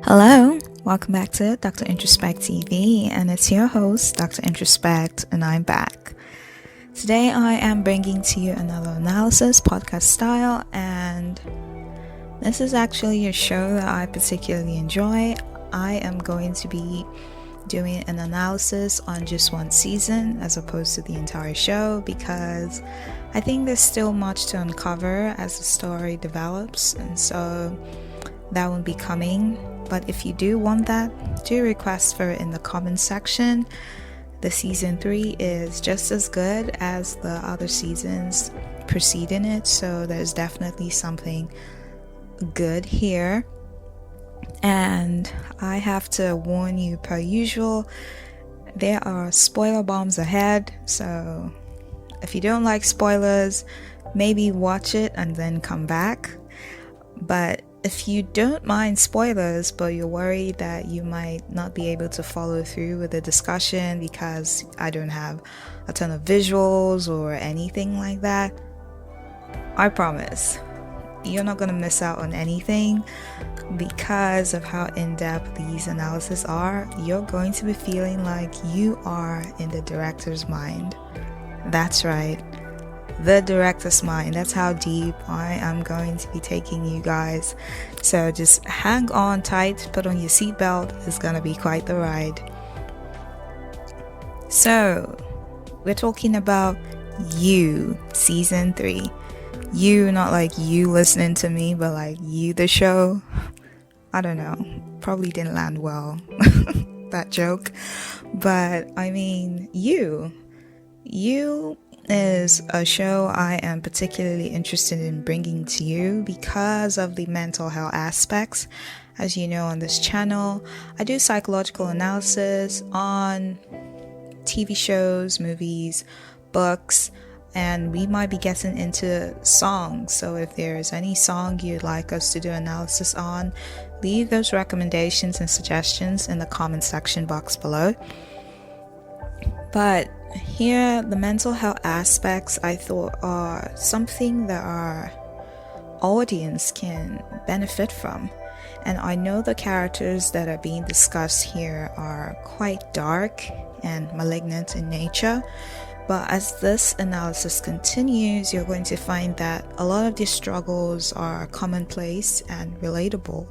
Hello, welcome back to Dr. Introspect TV, and it's your host, Dr. Introspect, and I'm back. Today I am bringing to you another analysis podcast style, and this is actually a show that I particularly enjoy. I am going to be doing an analysis on just one season as opposed to the entire show because I think there's still much to uncover as the story develops, and so that will be coming. But if you do want that, do request for it in the comment section. The season 3 is just as good as the other seasons preceding it, so there's definitely something good here. And I have to warn you, per usual, there are spoiler bombs ahead, so if you don't like spoilers, maybe watch it and then come back. But if you don't mind spoilers, but you're worried that you might not be able to follow through with the discussion because I don't have a ton of visuals or anything like that, I promise you're not going to miss out on anything because of how in-depth these analyses are. You're going to be feeling like you are in the director's mind. That's right, the director's mind. That's how deep I am going to be taking you guys. So just hang on tight, put on your seatbelt. It's gonna be quite the ride. So we're talking about You, season 3. You, not like you listening to me, but like You the show. I don't know, probably didn't land well that joke, but I mean, You is a show I am particularly interested in bringing to you because of the mental health aspects. As you know, on this channel, I do psychological analysis on TV shows, movies, books, and we might be getting into songs. So if there's any song you'd like us to do analysis on, leave those recommendations and suggestions in the comment section box below. But here, the mental health aspects I thought are something that our audience can benefit from. And I know the characters that are being discussed here are quite dark and malignant in nature. But as this analysis continues, you're going to find that a lot of these struggles are commonplace and relatable.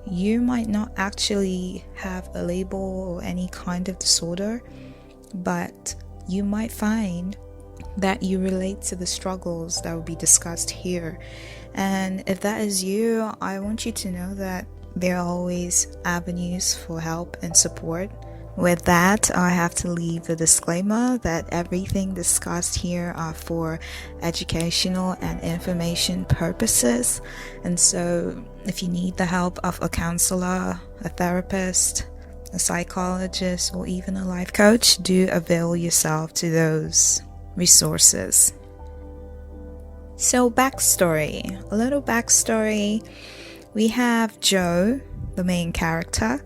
You might not actually have a label or any kind of disorder, but you might find that you relate to the struggles that will be discussed here. And if that is you, I want you to know that there are always avenues for help and support. With that, I have to leave the disclaimer that everything discussed here are for educational and information purposes. And so if you need the help of a counselor, a therapist, a psychologist, or even a life coach, do avail yourself to those resources. So a little backstory. We have Joe, the main character,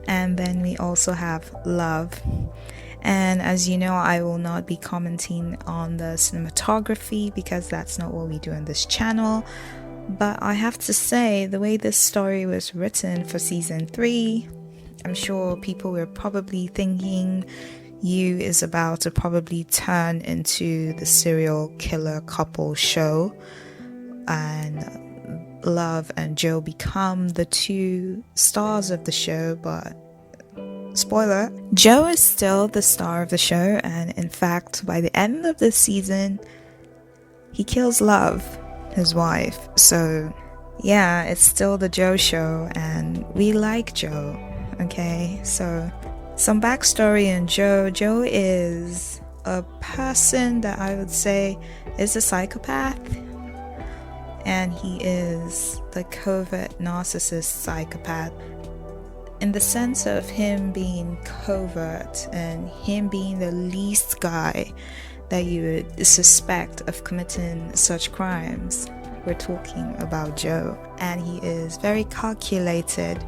and then we also have Love. And as you know, I will not be commenting on the cinematography because that's not what we do on this channel. But I have to say, the way this story was written for season 3, I'm sure people were probably thinking You is about to probably turn into the serial killer couple show, and Love and Joe become the 2 stars of the show. But spoiler, Joe is still the star of the show, and in fact, by the end of this season, he kills Love, his wife. So yeah, it's still the Joe show, and we like Joe. Okay, so some backstory on Joe. Joe is a person that I would say is a psychopath, and he is the covert narcissist psychopath in the sense of him being covert and him being the least guy that you would suspect of committing such crimes. We're talking about Joe, and he is very calculated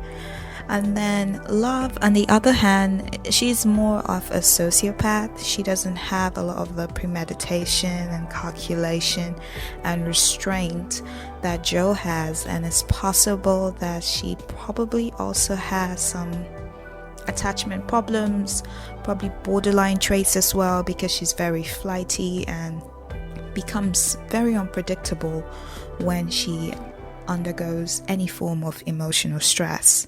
And then Love, on the other hand, she's more of a sociopath. She doesn't have a lot of the premeditation and calculation and restraint that Joe has, and it's possible that she probably also has some attachment problems, probably borderline traits as well, because she's very flighty and becomes very unpredictable when she undergoes any form of emotional stress.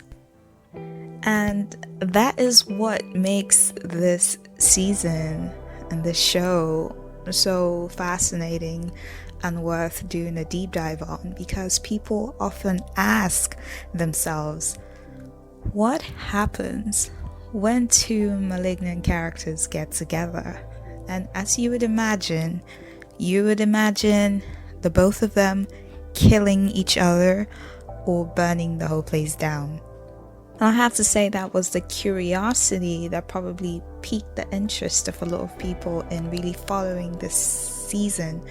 And that is what makes this season and this show so fascinating and worth doing a deep dive on, because people often ask themselves, what happens when two malignant characters get together? And as you would imagine the both of them killing each other or burning the whole place down. And I have to say that was the curiosity that probably piqued the interest of a lot of people in really following this season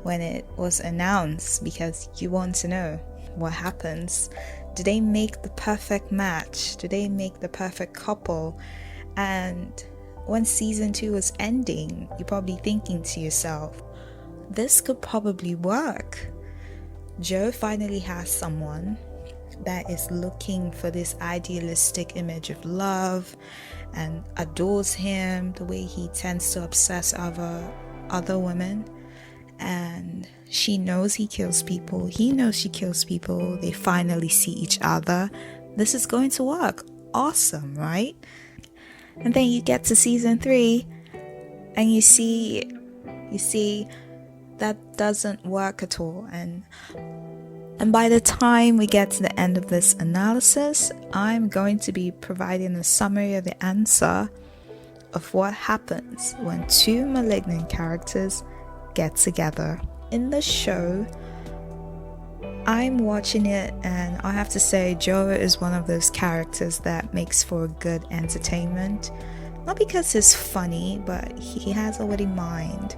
when it was announced, because you want to know what happens. Do they make the perfect match? Do they make the perfect couple? And when season 2 was ending, you're probably thinking to yourself, this could probably work. Joe finally has someone that is looking for this idealistic image of love and adores him the way he tends to obsess over other women. And she knows he kills people, he knows she kills people. They finally see each other. This is going to work. Awesome, right? And then you get to season 3 and you see that doesn't work at all. And by the time we get to the end of this analysis, I'm going to be providing a summary of the answer of what happens when two malignant characters get together. In the show, I'm watching it, and I have to say Joe is one of those characters that makes for good entertainment. Not because he's funny, but he has a witty mind,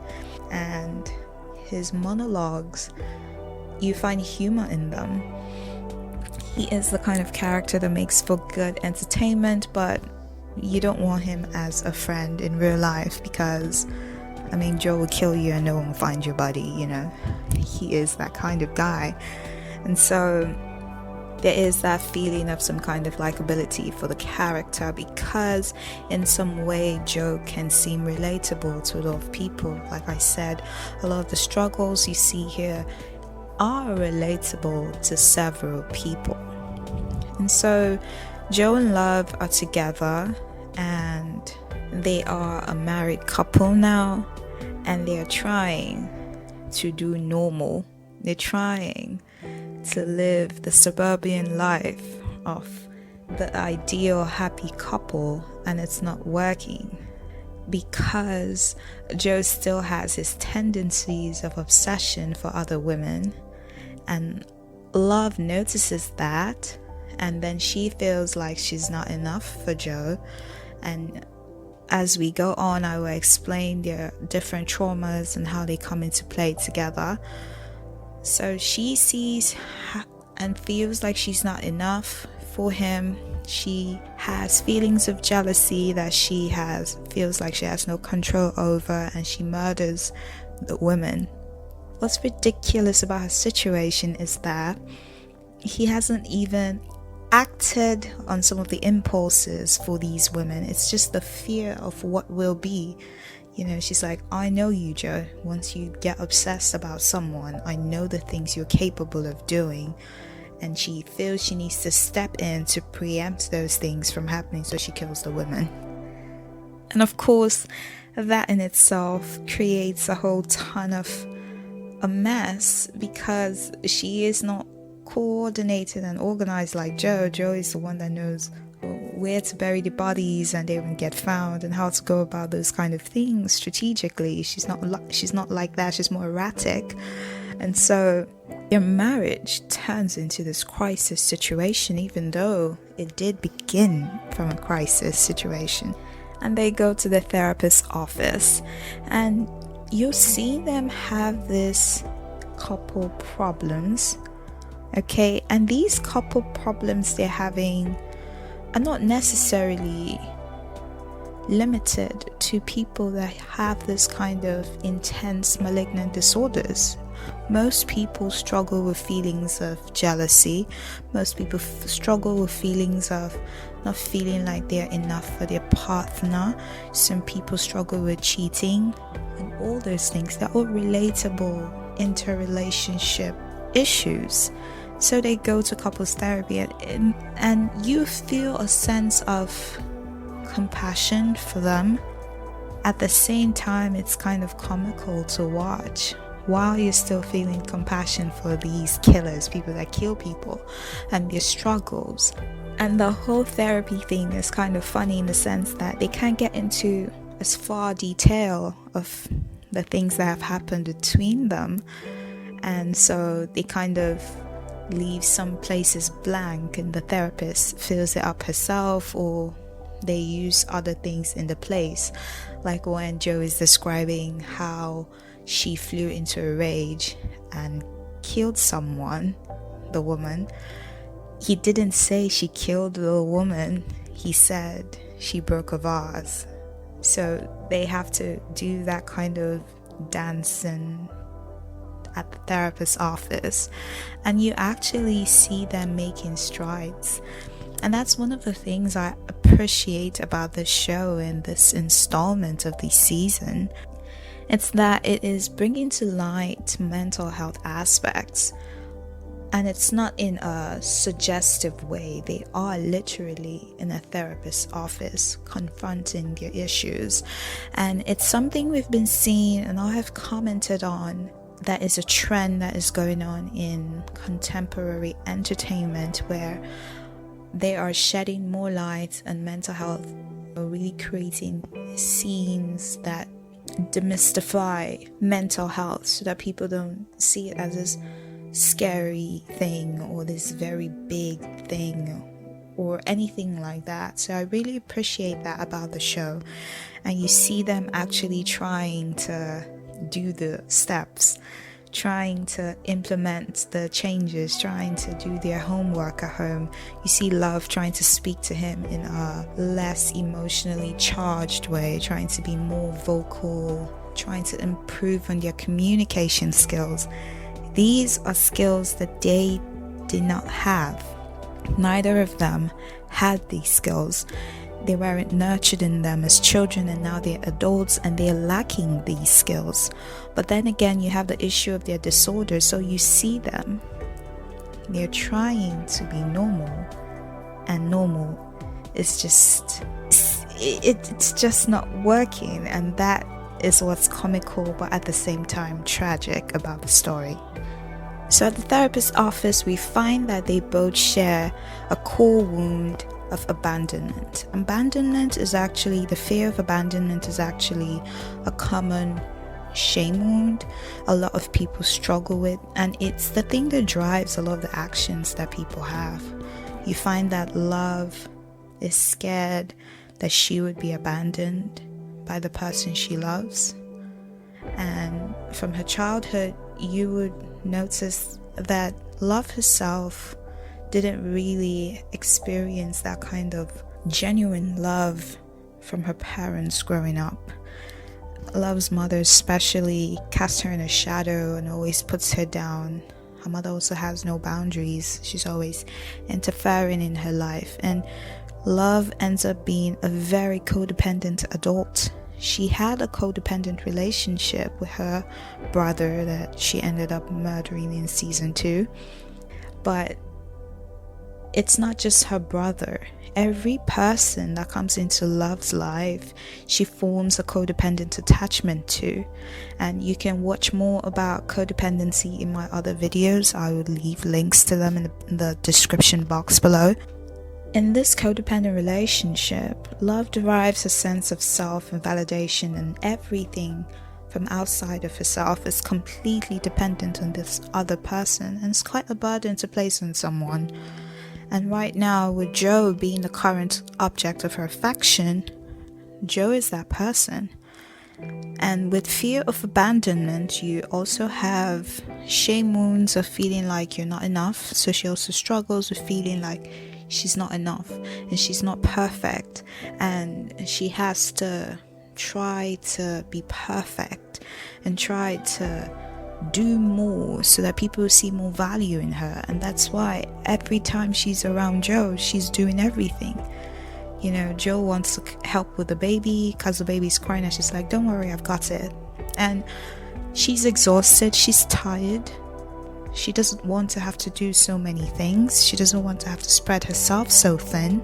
and his monologues, you find humor in them. He is the kind of character that makes for good entertainment, but you don't want him as a friend in real life, because Joe will kill you and no one will find your body, He is that kind of guy. And so there is that feeling of some kind of likability for the character, because in some way Joe can seem relatable to a lot of people. Like I said, a lot of the struggles you see here are relatable to several people. And so Joe and Love are together, and they are a married couple now, and they are trying to do normal. They're trying to live the suburban life of the ideal happy couple, and it's not working because Joe still has his tendencies of obsession for other women, and Love notices that, and then she feels like she's not enough for Joe. And as we go on, I will explain their different traumas and how they come into play together. So she sees and feels like she's not enough for him. She has feelings of jealousy that feels like she has no control over, and she murders the women. What's ridiculous about her situation is that he hasn't even acted on some of the impulses for these women. It's just the fear of what will be. She's like, I know you, Joe. Once you get obsessed about someone, I know the things you're capable of doing. And she feels she needs to step in to preempt those things from happening, so she kills the women. And of course, that in itself creates a whole ton of a mess, because she is not coordinated and organized like Joe. Joe is the one that knows where to bury the bodies and they won't get found, and how to go about those kind of things strategically. She's not like that. She's more erratic. And so your marriage turns into this crisis situation, even though it did begin from a crisis situation. And they go to the therapist's office, and you'll see them have this couple problems. Okay, and these couple problems they're having are not necessarily limited to people that have this kind of intense malignant disorders. Most people struggle with feelings of jealousy. Most people struggle with feelings of not feeling like they're enough for their partner. Some people struggle with cheating, and all those things. They're all relatable interrelationship issues. So they go to couples therapy, and you feel a sense of compassion for them. At the same time, it's kind of comical to watch, while you're still feeling compassion for these killers, people that kill people, and their struggles. And the whole therapy thing is kind of funny in the sense that they can't get into as far detail of the things that have happened between them, and so they kind of leave some places blank, and the therapist fills it up herself, or they use other things in the place. Like when Joe is describing how she flew into a rage and killed someone, the woman, he didn't say she killed the woman, he said she broke a vase. So they have to do that kind of dancing at the therapist's office, and you actually see them making strides. And that's one of the things I appreciate about this show and this installment of the season. It's that it is bringing to light mental health aspects, and it's not in a suggestive way. They are literally in a therapist's office confronting their issues, and it's something we've been seeing, and I have commented on, that is a trend that is going on in contemporary entertainment, where they are shedding more light on mental health, really creating scenes that demystify mental health so that people don't see it as this scary thing or this very big thing or anything like that. So I really appreciate that about the show, and you see them actually trying to do the steps, trying to implement the changes, trying to do their homework at home. You see Love trying to speak to him in a less emotionally charged way, trying to be more vocal, trying to improve on their communication skills. These are skills that they did not have. Neither of them had these skills. They weren't nurtured in them as children, and now they're adults and they're lacking these skills. But then again, you have the issue of their disorder, so you see them. They're trying to be normal, and normal is just, it's just not working, and that is what's comical but at the same time tragic about the story. So at the therapist's office, we find that they both share a core wound of abandonment. Abandonment is actually, the fear of abandonment is actually a common shame wound a lot of people struggle with, and it's the thing that drives a lot of the actions that people have. You find that Love is scared that she would be abandoned by the person she loves, and from her childhood you would notice that Love herself didn't really experience that kind of genuine love from her parents growing up. Love's mother especially casts her in a shadow and always puts her down. Her mother also has no boundaries. She's always interfering in her life, and Love ends up being a very codependent adult. She had a codependent relationship with her brother that she ended up murdering in season 2. But it's not just her brother. Every person that comes into Love's life, she forms a codependent attachment to. And you can watch more about codependency in my other videos. I will leave links to them in the description box below. In this codependent relationship, Love derives a sense of self and validation, and everything from outside of herself is completely dependent on this other person, and it's quite a burden to place on someone. And right now, with Joe being the current object of her affection, Joe is that person. And with fear of abandonment, you also have shame wounds of feeling like you're not enough. So she also struggles with feeling like she's not enough and she's not perfect, and she has to try to be perfect and try to do more so that people see more value in her. And that's why every time she's around Joe, she's doing everything. Joe wants to help with the baby because the baby's crying, and she's like, don't worry, I've got it. And she's exhausted, she's tired. She doesn't want to have to do so many things. She doesn't want to have to spread herself so thin.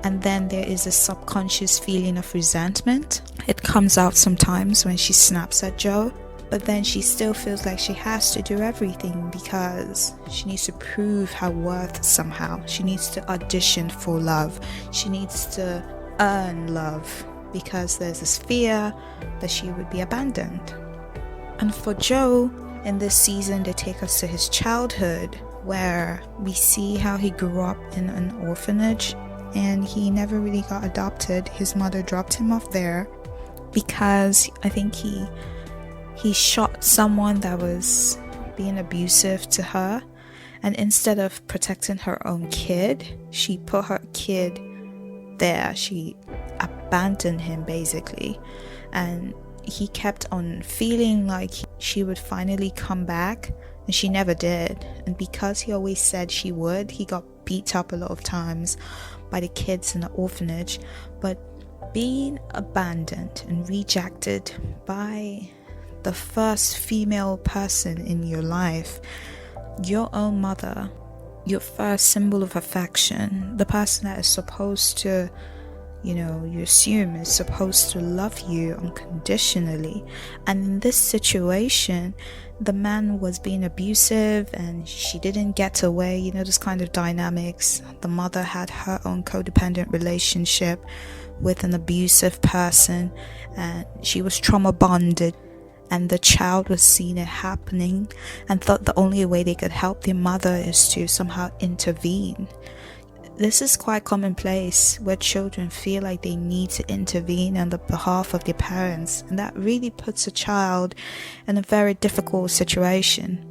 And then there is a subconscious feeling of resentment. It comes out sometimes when she snaps at Joe, but then she still feels like she has to do everything because she needs to prove her worth somehow. She needs to audition for love. She needs to earn love because there's this fear that she would be abandoned. And for Joe, in this season, they take us to his childhood, where we see how he grew up in an orphanage and he never really got adopted. His mother dropped him off there because I think he shot someone that was being abusive to her, and instead of protecting her own kid, she put her kid there. She abandoned him basically, and he kept on feeling like she would finally come back, and she never did. And because he always said she would, he got beat up a lot of times by the kids in the orphanage. But being abandoned and rejected by the first female person in your life, your own mother, your first symbol of affection, the person that is supposed to, you assume is supposed to love you unconditionally. And in this situation, the man was being abusive and she didn't get away, this kind of dynamics. The mother had her own codependent relationship with an abusive person, and she was trauma bonded. And the child was seeing it happening and thought the only way they could help their mother is to somehow intervene. This is quite commonplace, where children feel like they need to intervene on the behalf of their parents, and that really puts a child in a very difficult situation.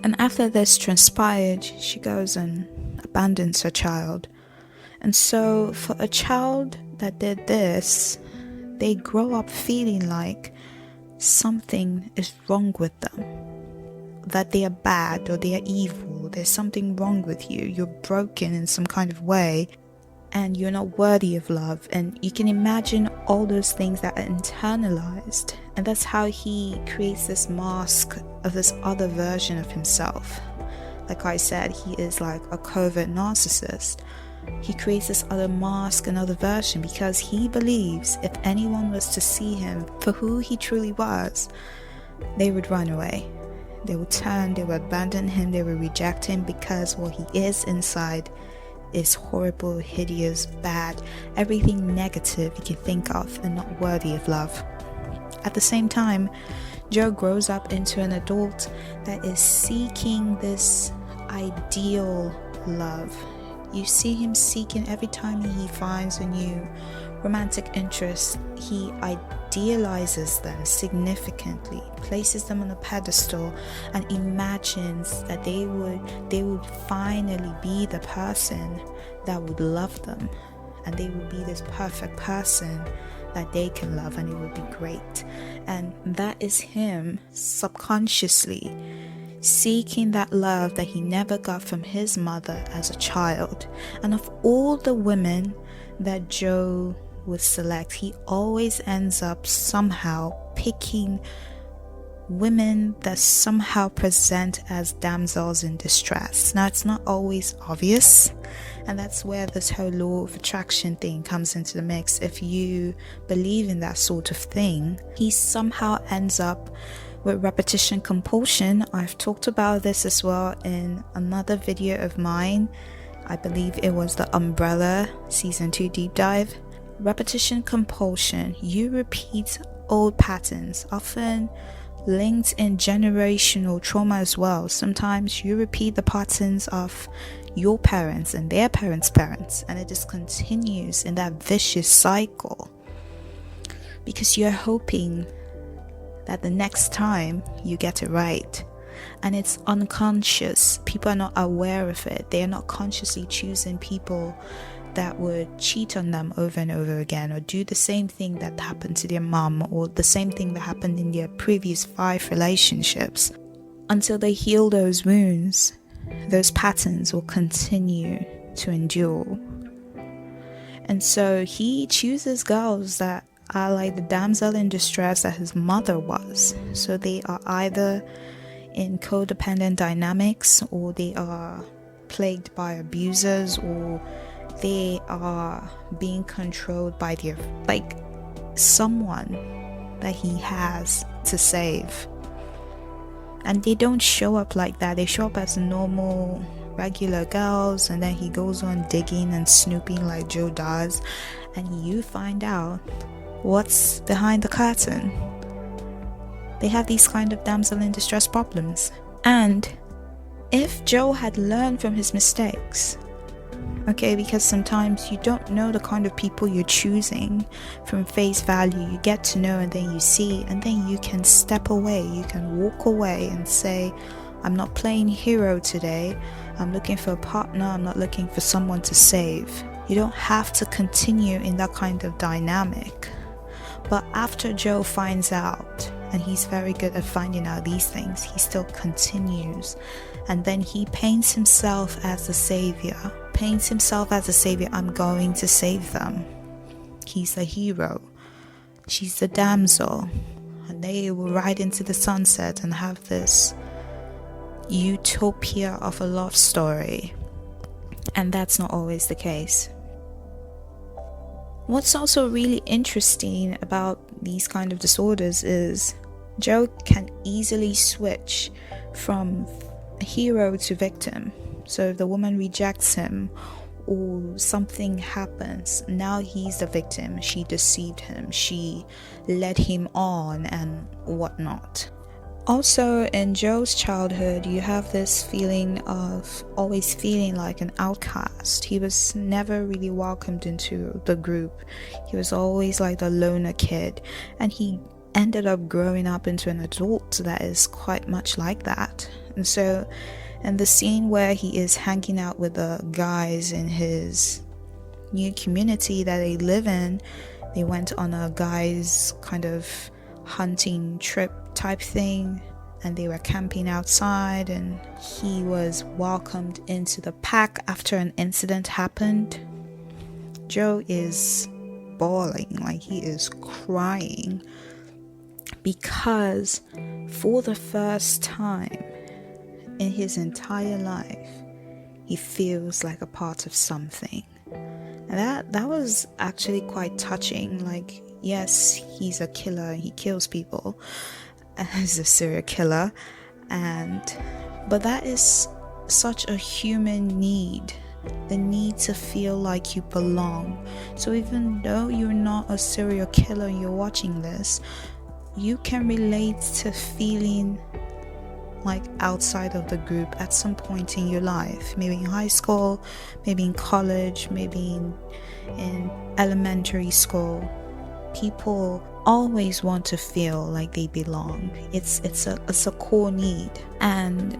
And after this transpired, she goes and abandons her child. And so for a child that did this, they grow up feeling like something is wrong with them, that they are bad or they are evil. There's something wrong with you. You're broken in some kind of way, and you're not worthy of love. And you can imagine all those things that are internalized, and that's how he creates this mask of this other version of himself. Like I said, he is like a covert narcissist. He creates this other mask, another version, because he believes if anyone was to see him for who he truly was, they would run away. They would turn, they would abandon him, they would reject him, because what he is inside is horrible, hideous, bad, everything negative you can think of, and not worthy of love. At the same time, Joe grows up into an adult that is seeking this ideal love. You see him seeking every time he finds a new romantic interest. He idealizes them significantly, places them on a pedestal, and imagines that they would finally be the person that would love them, and they would be this perfect person that they can love, and it would be great. And that is him subconsciously seeking that love that he never got from his mother as a child. And of all the women that Joe would select, he always ends up somehow picking women that somehow present as damsels in distress. Now, it's not always obvious, and that's where this whole law of attraction thing comes into the mix. If you believe in that sort of thing, he somehow ends up with repetition compulsion. I've talked about this as well in another video of mine. I believe it was the Umbrella Season 2 deep dive. Repetition compulsion. You repeat old patterns, often linked in generational trauma as well. Sometimes you repeat the patterns of your parents and their parents' parents, and it just continues in that vicious cycle because you're hoping that the next time you get it right. and it's unconscious. People are not aware of it. They are not consciously choosing people that would cheat on them over and over again, or do the same thing that happened to their mom, or the same thing that happened in their previous 5 relationships. Until they heal those wounds, those patterns will continue to endure. And so he chooses girls that are like the damsel in distress that his mother was. So they are either in codependent dynamics, or they are plagued by abusers, or they are being controlled by their, like, someone that he has to save. And they don't show up like that. They show up as normal, regular girls, and then he goes on digging and snooping like Joe does, and you find out what's behind the curtain. They have these kind of damsel in distress problems. And if Joe had learned from his mistakes, okay, because sometimes you don't know the kind of people you're choosing from face value. You get to know, and then you see, and then you can step away. You can walk away and say, I'm not playing hero today. I'm looking for a partner. I'm not looking for someone to save. You don't have to continue in that kind of dynamic. But after Joe finds out, and he's very good at finding out these things, he still continues. And then he paints himself as the savior. I'm going to save them. He's the hero. She's the damsel. And they will ride into the sunset and have this utopia of a love story. And that's not always the case. What's also really interesting about these kind of disorders is Joe can easily switch from hero to victim. So if the woman rejects him or something happens, now he's the victim. She deceived him, she led him on and whatnot. Also, in Joe's childhood, you have this feeling of always feeling like an outcast. He was never really welcomed into the group. He was always like the loner kid, and he ended up growing up into an adult that is quite much like that. And so, in the scene where he is hanging out with the guys in his new community that they live in, they went on a guys kind of hunting trip type thing, and they were camping outside, and he was welcomed into the pack after an incident happened. Joe is bawling, like he is crying, because for the first time in his entire life, he feels like a part of something. And that was actually quite touching. Like, yes, he's a killer, he kills people, he's a serial killer, but that is such a human need, the need to feel like you belong. So even though you're not a serial killer and you're watching this, you can relate to feeling like outside of the group at some point in your life, maybe in high school, maybe in college, maybe in elementary school. People always want to feel like they belong. It's a core need, and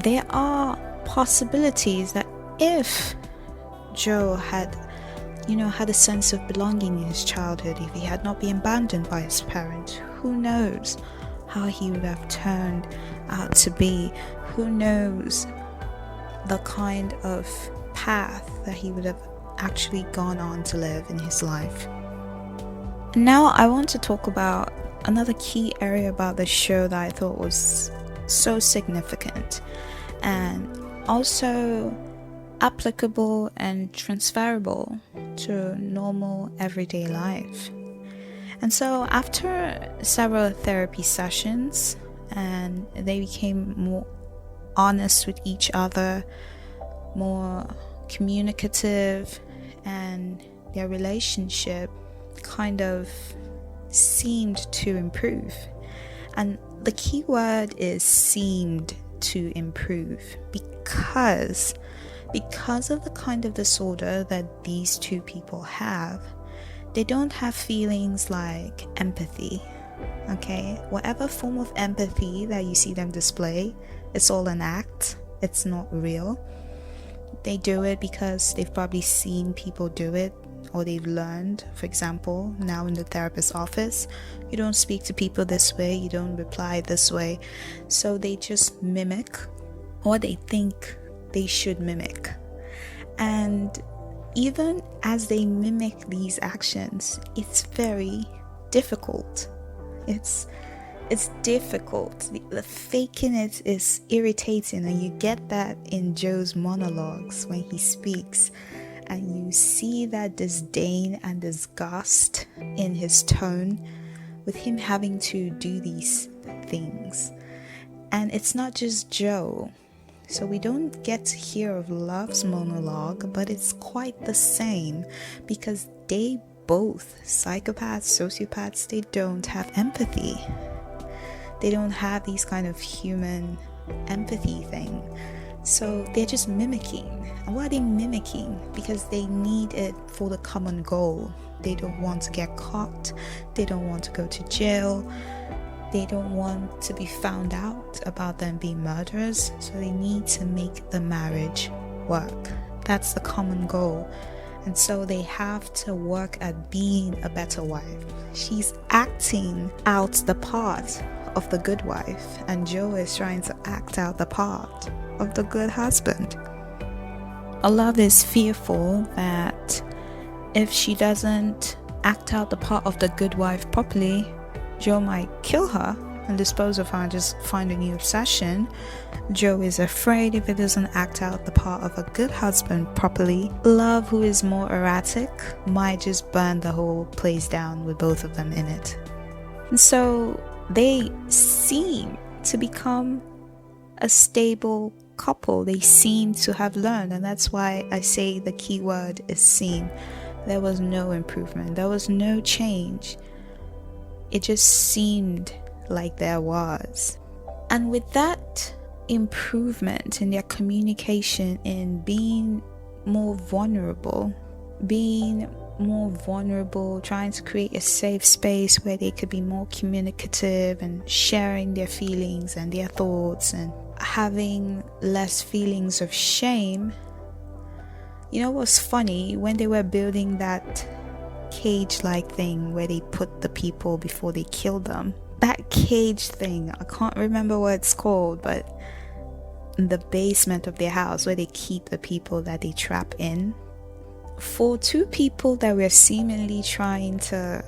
there are possibilities that if Joe had a sense of belonging in his childhood, if he had not been abandoned by his parents, who knows how he would have turned out to be. Who knows the kind of path that he would have actually gone on to live in his life. Now I want to talk about another key area about the show that I thought was so significant and also applicable and transferable to normal everyday life. And so after several therapy sessions, and they became more honest with each other, more communicative, and their relationship kind of seemed to improve. And the key word is seemed to improve, because of the kind of disorder that these two people have, they don't have feelings like empathy. Okay, whatever form of empathy that you see them display, it's all an act, it's not real. They do it because they've probably seen people do it, or they've learned. For example, now in the therapist's office, you don't speak to people this way, you don't reply this way. So they just mimic, or they think they should mimic. And even as they mimic these actions, it's very difficult. It's difficult. The faking it is irritating, and you get that in Joe's monologues when he speaks, and you see that disdain and disgust in his tone with him having to do these things. And it's not just Joe. So we don't get to hear of Love's monologue, but it's quite the same, because they both, psychopaths, sociopaths, they don't have empathy. They don't have these kind of human empathy thing. So they're just mimicking. And what are they mimicking? Because they need it for the common goal. They don't want to get caught. They don't want to go to jail. They don't want to be found out about them being murderers. So they need to make the marriage work. That's the common goal. And so they have to work at being a better wife. She's acting out the part of the good wife, and Joe is trying to act out the part of the good husband. Love is fearful that if she doesn't act out the part of the good wife properly, Joe might kill her and dispose of her and just find a new obsession. Joe is afraid if it doesn't act out the part of a good husband properly, Love, who is more erratic, might just burn the whole place down with both of them in it. And so they seem to become a stable couple. They seem to have learned, and that's why I say the key word is seem. There was no improvement. There was no change. It just seemed like there was. And with that improvement in their communication, in being more vulnerable, trying to create a safe space where they could be more communicative and sharing their feelings and their thoughts and having less feelings of shame. You know what's funny? When they were building that cage-like thing where they put the people before they kill them, that cage thing, I can't remember what it's called, but in the basement of their house where they keep the people that they trap in, for two people that were seemingly trying to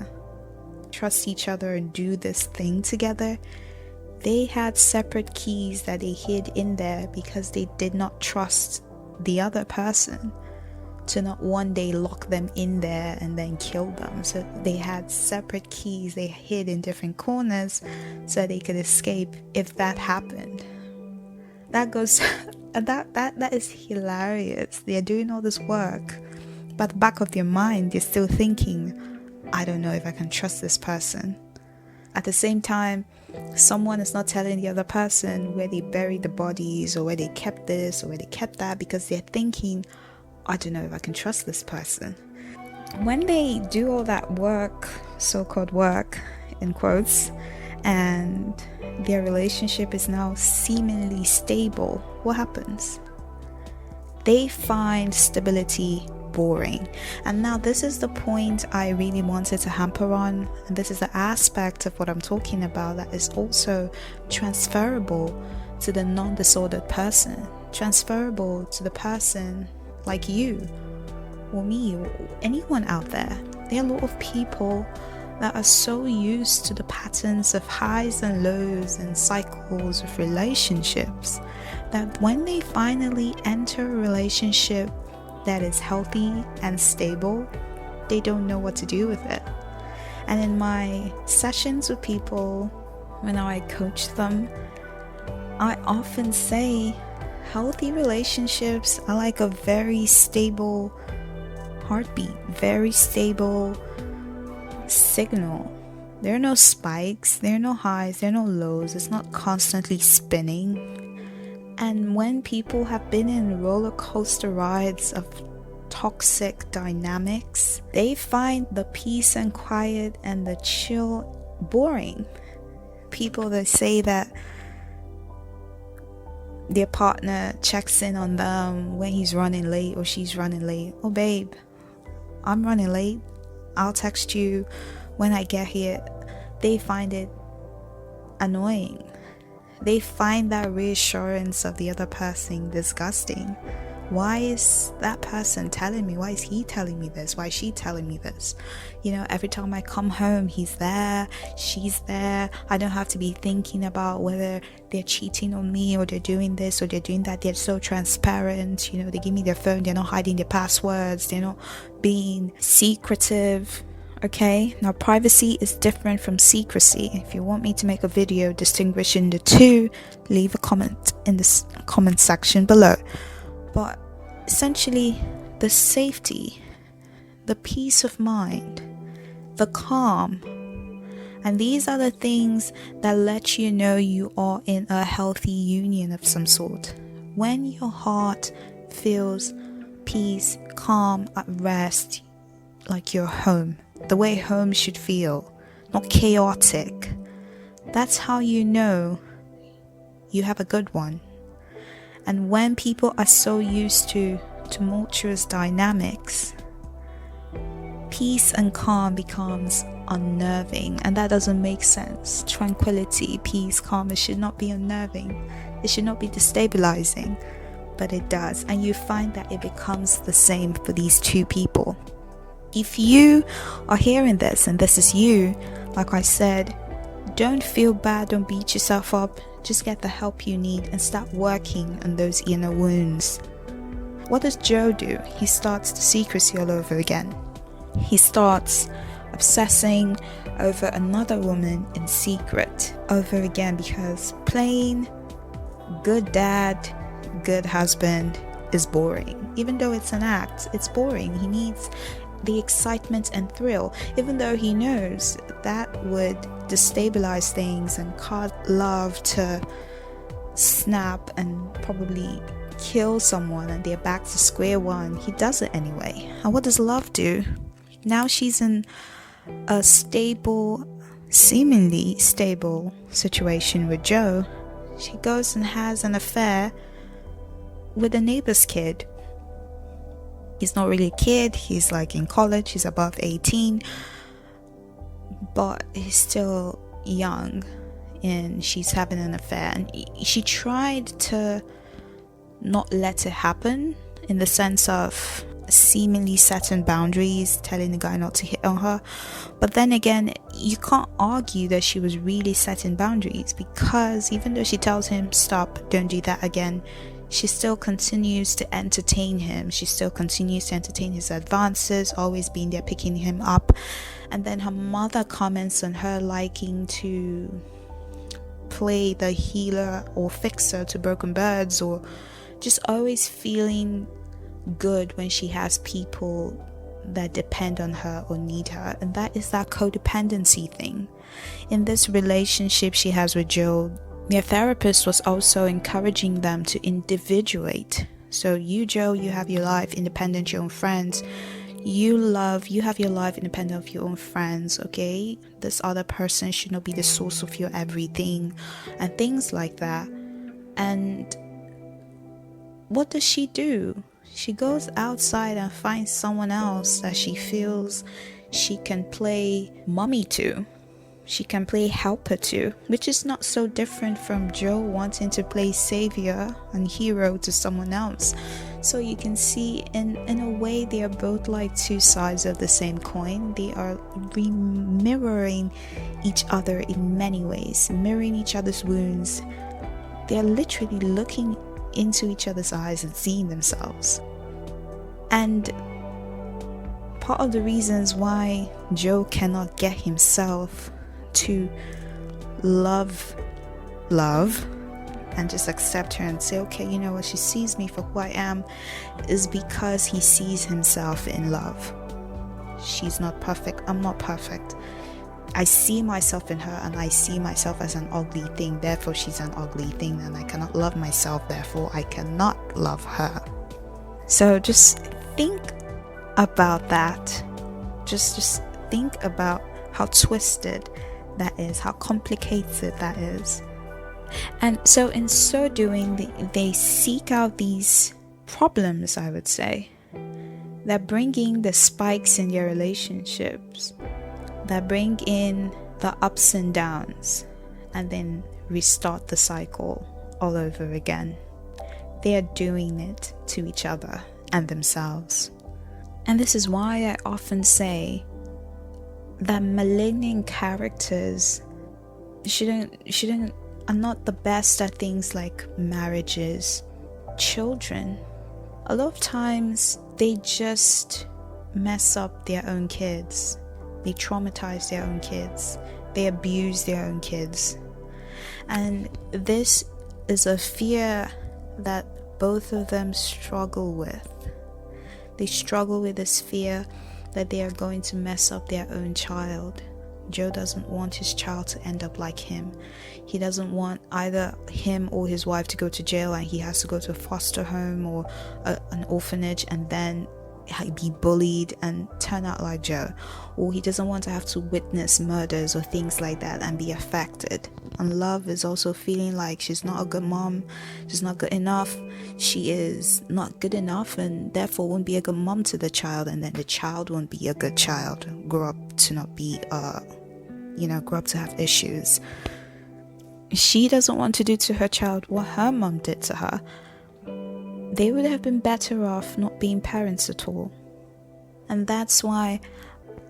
trust each other and do this thing together, they had separate keys that they hid in there because they did not trust the other person to not one day lock them in there and then kill them. So they had separate keys they hid in different corners so they could escape if that happened. That goes that is hilarious. They're doing all this work, but the back of your mind, you're still thinking, I don't know if I can trust this person. At the same time, someone is not telling the other person where they buried the bodies or where they kept this or where they kept that, because they're thinking, I don't know if I can trust this person. When they do all that work, so-called work, in quotes, and their relationship is now seemingly stable, what happens? They find stability boring. And now this is the point I really wanted to hamper on, and this is the aspect of what I'm talking about that is also transferable to the non-disordered person, transferable to the person like you or me or anyone out there. There are a lot of people that are so used to the patterns of highs and lows and cycles of relationships that when they finally enter a relationship that is healthy and stable, they don't know what to do with it. And in my sessions with people, when I coach them, I often say healthy relationships are like a very stable heartbeat, very stable signal. There are no spikes, there are no highs, there are no lows. It's not constantly spinning. And when people have been in roller coaster rides of toxic dynamics, they find the peace and quiet and the chill boring. People that say that their partner checks in on them when he's running late or she's running late. Oh babe, I'm running late, I'll text you when I get here. They find it annoying. They find that reassurance of the other person disgusting. Why is that person telling me? Why is he telling me this? Why is she telling me this? Every time I come home, he's there, she's there. I don't have to be thinking about whether they're cheating on me or they're doing this or they're doing that. They're so transparent. They give me their phone. They're not hiding their passwords. They're not being secretive. Okay, now privacy is different from secrecy. If you want me to make a video distinguishing the two, leave a comment in the comment section below. But essentially, the safety, the peace of mind, the calm, and these are the things that let you know you are in a healthy union of some sort. When your heart feels peace, calm, at rest, like you're home, the way home should feel, not chaotic, that's how you know you have a good one. And when people are so used to tumultuous dynamics, peace and calm becomes unnerving, and that doesn't make sense. Tranquility, peace, calm, it should not be unnerving. It should not be destabilizing, but it does. And you find that it becomes the same for these two people. If you are hearing this and this is you, like I said, don't feel bad, don't beat yourself up. Just get the help you need and start working on those inner wounds. What does Joe do? He starts the secrecy all over again. He starts obsessing over another woman in secret over again, because playing good dad, good husband is boring. Even though it's an act, it's boring. He needs the excitement and thrill, even though he knows that would destabilize things and cause love to snap and probably kill someone and they're back to square one. He does it anyway. And what does love do? Now she's in a stable, seemingly stable situation with Joe. She goes and has an affair with a neighbor's kid. He's not really a kid, he's like in college, he's above 18, but he's still young, and she's having an affair. And she tried to not let it happen, in the sense of seemingly setting boundaries, telling the guy not to hit on her. But then again, you can't argue that she was really setting boundaries, because even though she tells him, stop, don't do that again, she still continues to entertain him. She still continues to entertain his advances, always being there picking him up. And then her mother comments on her liking to play the healer or fixer to broken birds, or just always feeling good when she has people that depend on her or need her. And that is that codependency thing. In this relationship she has with Joe, their therapist was also encouraging them to individuate. So you, Joe, you have your life independent, your own friends. You have your life independent of your own friends, okay? This other person should not be the source of your everything, and things like that. And what does she do? She goes outside and finds someone else that she feels she can play mommy to. She can play helper to, which is not so different from Joe wanting to play savior and hero to someone else. So you can see in a way they are both like two sides of the same coin. They are mirroring each other in many ways, mirroring each other's wounds. They are literally looking into each other's eyes and seeing themselves. And part of the reasons why Joe cannot get himself to love and just accept her and say, okay, you know what, she sees me for who I am, is because he sees himself in love. She's not perfect, I'm not perfect. I see myself in her, and I see myself as an ugly thing, therefore she's an ugly thing, and I cannot love myself, therefore I cannot love her. So just think about that. Just think about how twisted that is, how complicated that is. And so in so doing, they seek out these problems, I would say, that bring in the spikes in their relationships, that bring in the ups and downs, and then restart the cycle all over again. They are doing it to each other and themselves. And this is why I often say that malignant characters are not the best at things like marriages, children. A lot of times they just mess up their own kids. They traumatize their own kids. They abuse their own kids. And this is a fear that both of them struggle with. They struggle with this fear that they are going to mess up their own child. Joe doesn't want his child to end up like him. He doesn't want either him or his wife to go to jail and he has to go to a foster home or an orphanage and then be bullied and turn out like Joe. Or he doesn't want to have to witness murders or things like that and be affected. And Love is also feeling like she's not a good mom, she's not good enough, she is not good enough and therefore won't be a good mom to the child, and then the child won't be a good child, grow up to not be grow up to have issues. She doesn't want to do to her child what her mom did to her. They would have been better off not being parents at all. And that's why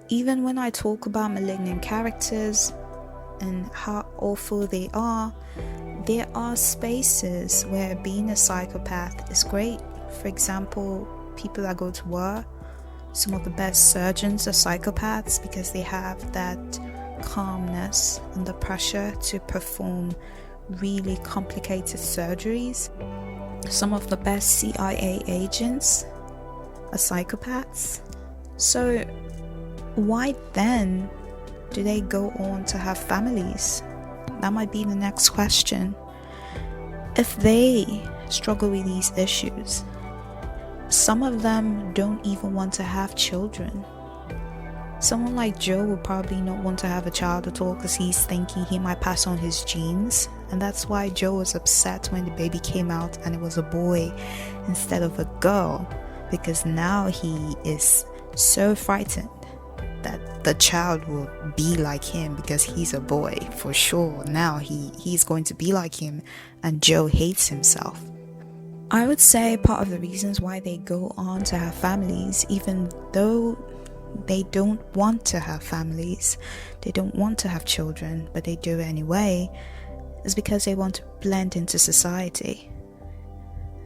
even when I talk about malignant characters and how awful they are, there are spaces where being a psychopath is great. For example, people that go to war, some of the best surgeons are psychopaths because they have that calmness under pressure to perform really complicated surgeries. Some of the best CIA agents are psychopaths. So why then do they go on to have families? That might be the next question. If they struggle with these issues, some of them don't even want to have children. Someone like Joe will probably not want to have a child at all because he's thinking he might pass on his genes, and that's why Joe was upset when the baby came out and it was a boy instead of a girl, because now he is so frightened that the child will be like him because he's a boy for sure. Now he's going to be like him, and Joe hates himself. I would say part of the reasons why they go on to have families, even though they don't want to have families, they don't want to have children, but they do it anyway, is because they want to blend into society.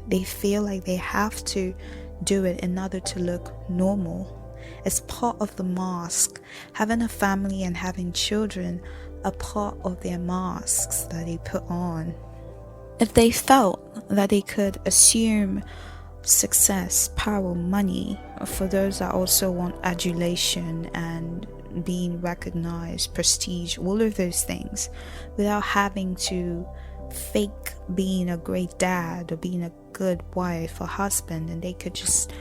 They feel like they have to do it in order to look normal. It's part of the mask. Having a family and having children are part of their masks that they put on. If they felt that they could assume success, power, money, for those that also want adulation and being recognized, prestige, all of those things, without having to fake being a great dad or being a good wife or husband, and they could just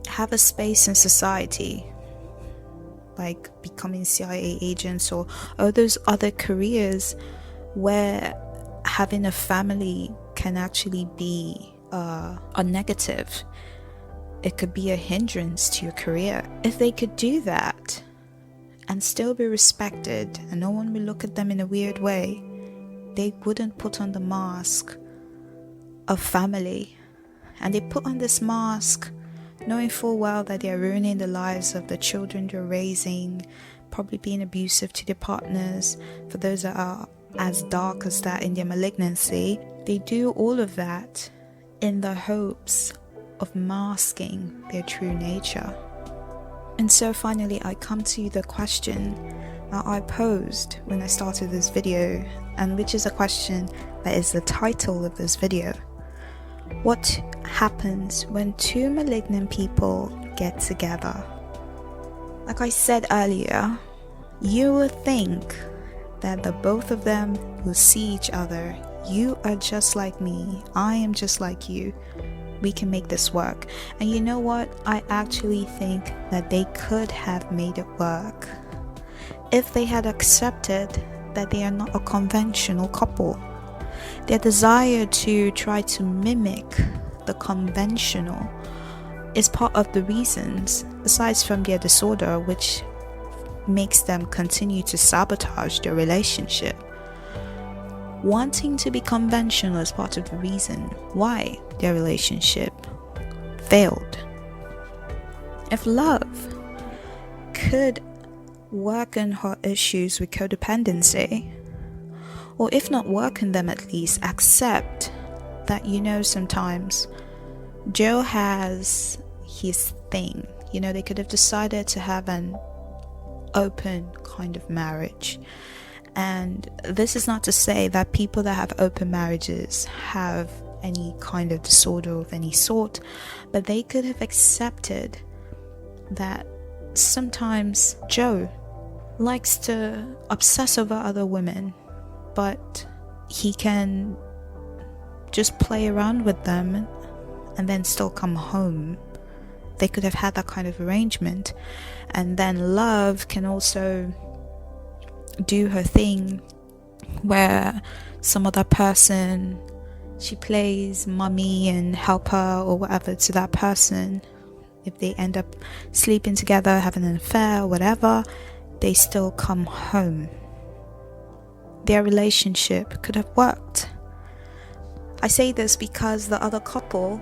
have a space in society, like becoming CIA agents or those other careers where having a family can actually be a negative. It could be a hindrance to your career. If they could do that and still be respected and no one will look at them in a weird way, they wouldn't put on the mask of family. And they put on this mask knowing full well that they're ruining the lives of the children they're raising, probably being abusive to their partners. For those that are as dark as that in their malignancy, they do all of that in the hopes of masking their true nature. And so finally I come to the question that I posed when I started this video, and which is a question that is the title of this video. What happens when two malignant people get together? Like I said earlier, you would think that the both of them will see each other. You are just like me, I am just like you, we can make this work. And you know what? I actually think that they could have made it work if they had accepted that they are not a conventional couple. Their desire to try to mimic the conventional is part of the reasons, aside from their disorder, which makes them continue to sabotage their relationship. Wanting to be conventional is part of the reason why their relationship failed. If love could work on her issues with codependency, or if not work on them, at least accept that, sometimes Joe has his thing. They could have decided to have an open kind of marriage. And this is not to say that people that have open marriages have any kind of disorder of any sort, but they could have accepted that sometimes Joe likes to obsess over other women, but he can just play around with them and then still come home. They could have had that kind of arrangement. And then love can also do her thing where some other person, she plays mommy and helper or whatever to that person. If they end up sleeping together, having an affair or whatever, they still come home. Their relationship could have worked. I say this because the other couple,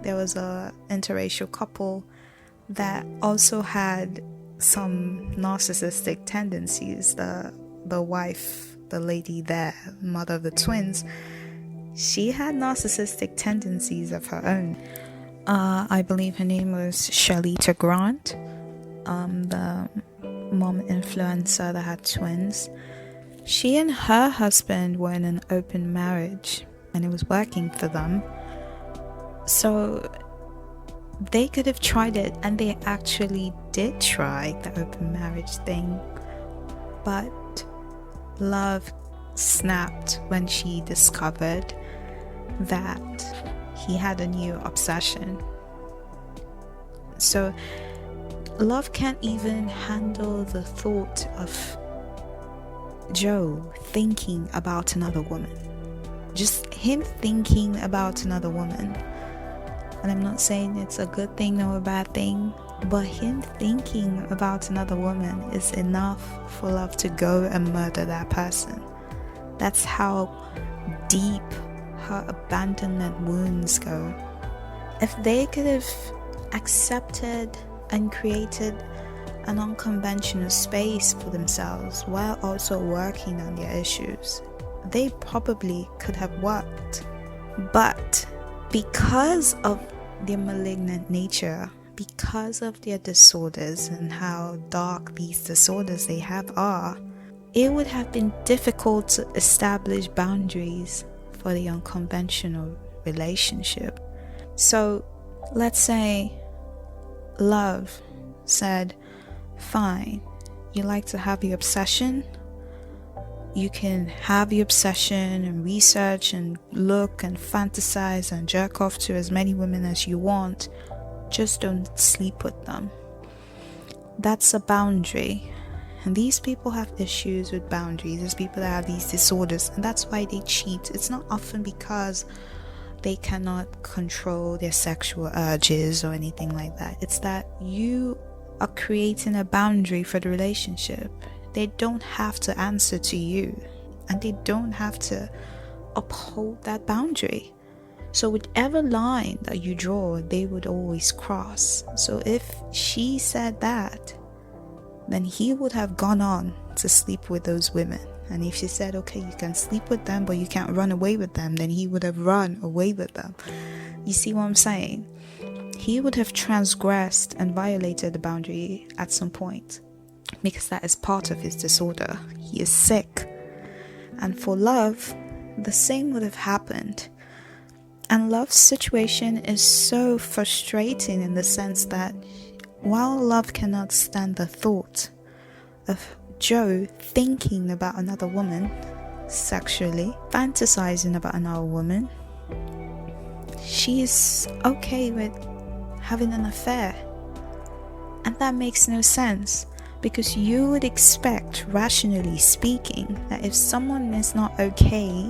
there was a interracial couple that also had some narcissistic tendencies. The wife, the lady there, mother of the twins, she had narcissistic tendencies of her own. I believe her name was Shalita Grant, the mom influencer that had twins. She and her husband were in an open marriage and it was working for them. So they could have tried it, and they actually did try the open marriage thing. But love snapped when she discovered that he had a new obsession. So love can't even handle the thought of Joe thinking about another woman. Just him thinking about another woman. And I'm not saying it's a good thing or a bad thing, but him thinking about another woman is enough for love to go and murder that person. That's how deep her abandonment wounds go. If they could have accepted and created an unconventional space for themselves while also working on their issues, they probably could have worked. But because of their malignant nature, because of their disorders and how dark these disorders they have are, it would have been difficult to establish boundaries for the unconventional relationship. So let's say love said, fine, you like to have your obsession, you can have your obsession and research and look and fantasize and jerk off to as many women as you want, just don't sleep with them. That's a boundary. And these people have issues with boundaries. There's people that have these disorders, and that's why they cheat. It's not often because they cannot control their sexual urges or anything like that. It's that you are creating a boundary for the relationship. They don't have to answer to you, and they don't have to uphold that boundary. So whichever line that you draw, they would always cross. So if she said that, then he would have gone on to sleep with those women. And if she said, okay, you can sleep with them, but you can't run away with them, then he would have run away with them. You see what I'm saying? He would have transgressed and violated the boundary at some point, because that is part of his disorder. He is sick. And for love, the same would have happened. And love's situation is so frustrating in the sense that while love cannot stand the thought of Joe thinking about another woman sexually, fantasizing about another woman, she's okay with having an affair. And that makes no sense, because you would expect, rationally speaking, that if someone is not okay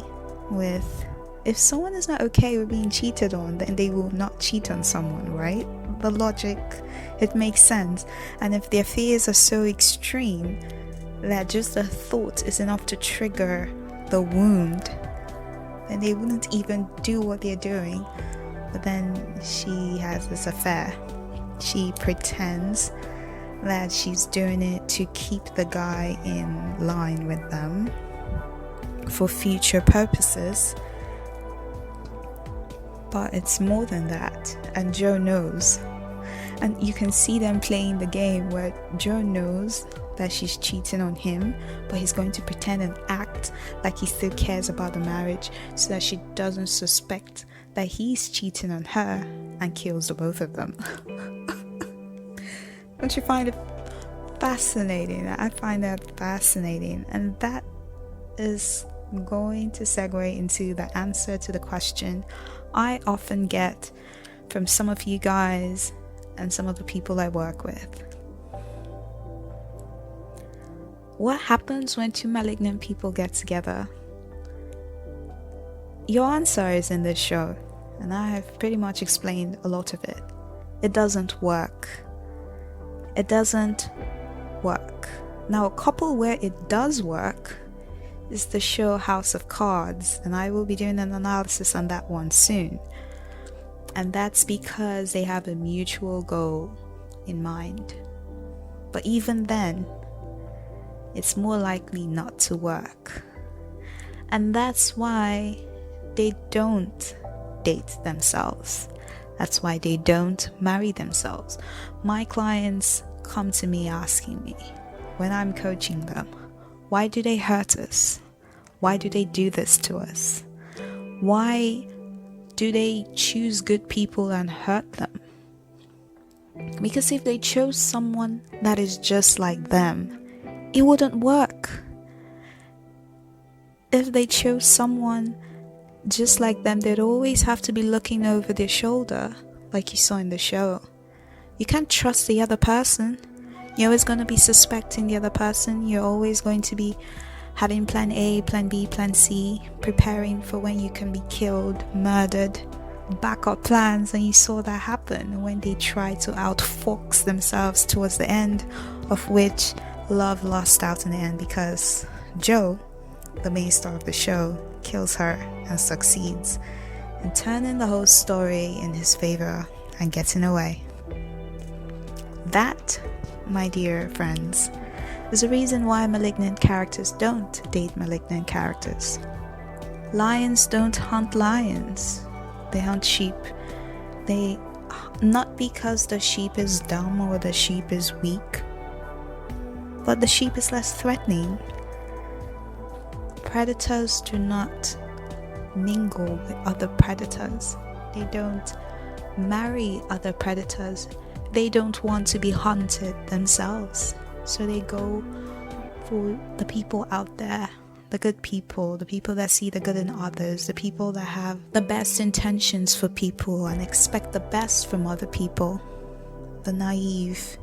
with, if someone is not okay with being cheated on, then they will not cheat on someone, right? The logic, it makes sense. And if their fears are so extreme that just the thought is enough to trigger the wound, then they wouldn't even do what they're doing. But then she has this affair. She pretends that she's doing it to keep the guy in line with them for future purposes. But it's more than that, and Joe knows. And you can see them playing the game where Joe knows that she's cheating on him, but he's going to pretend and act like he still cares about the marriage so that she doesn't suspect that he's cheating on her and kills the both of them. Don't you find it fascinating? I find that fascinating, and that is going to segue into the answer to the question I often get from some of you guys and some of the people I work with. What happens when two malignant people get together? Your answer is in this show, and I have pretty much explained a lot of it. It doesn't work. It doesn't work. Now, a couple where it does work is the show House of Cards, and I will be doing an analysis on that one soon. And that's because they have a mutual goal in mind. But even then, it's more likely not to work. And that's why they don't date themselves. That's why they don't marry themselves. My clients come to me asking me, when I'm coaching them, why do they hurt us? Why do they do this to us? Why do they choose good people and hurt them? Because if they chose someone that is just like them, it wouldn't work. If they chose someone just like them, they'd always have to be looking over their shoulder, like you saw in the show. You can't trust the other person. You're always going to be suspecting the other person. You're always going to be having plan A, plan B, plan C, preparing for when you can be killed, murdered, backup plans. And you saw that happen when they tried to outfox themselves towards the end, of which love lost out in the end because Joe, the main star of the show, kills her and succeeds in turning the whole story in his favor and getting away. That, my dear friends, is the reason why malignant characters don't date malignant characters. Lions don't hunt lions. They hunt sheep. Not because the sheep is dumb or the sheep is weak, but the sheep is less threatening. Predators do not mingle with other predators. They don't marry other predators. They don't want to be hunted themselves. So they go for the people out there, the good people, the people that see the good in others, the people that have the best intentions for people and expect the best from other people. The naive,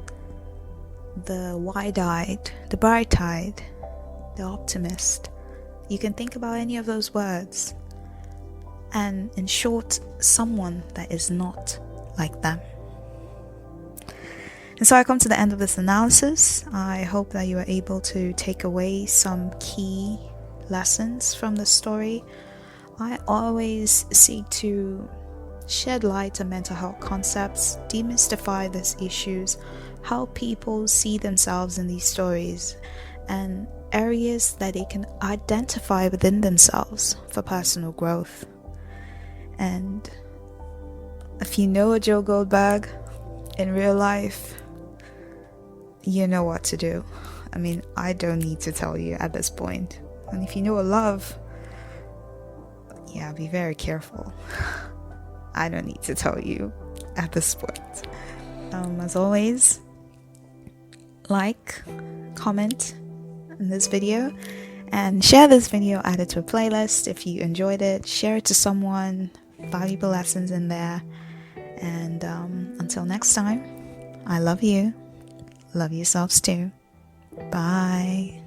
the wide-eyed, the bright-eyed, the optimist. You can think about any of those words, and in short, someone that is not like them. And so I come to the end of this analysis. I hope that you are able to take away some key lessons from the story. I always seek to shed light on mental health concepts, demystify these issues, how people see themselves in these stories, and areas that they can identify within themselves for personal growth. And if you know a Joe Goldberg in real life, you know what to do. I mean, I don't need to tell you at this point. And if you know a love, yeah, be very careful. I don't need to tell you at this point. As always, like, comment in this video, and share this video, add it to a playlist if you enjoyed it. Share it to someone. Valuable lessons in there. And until next time, I love you. Love yourselves too. Bye.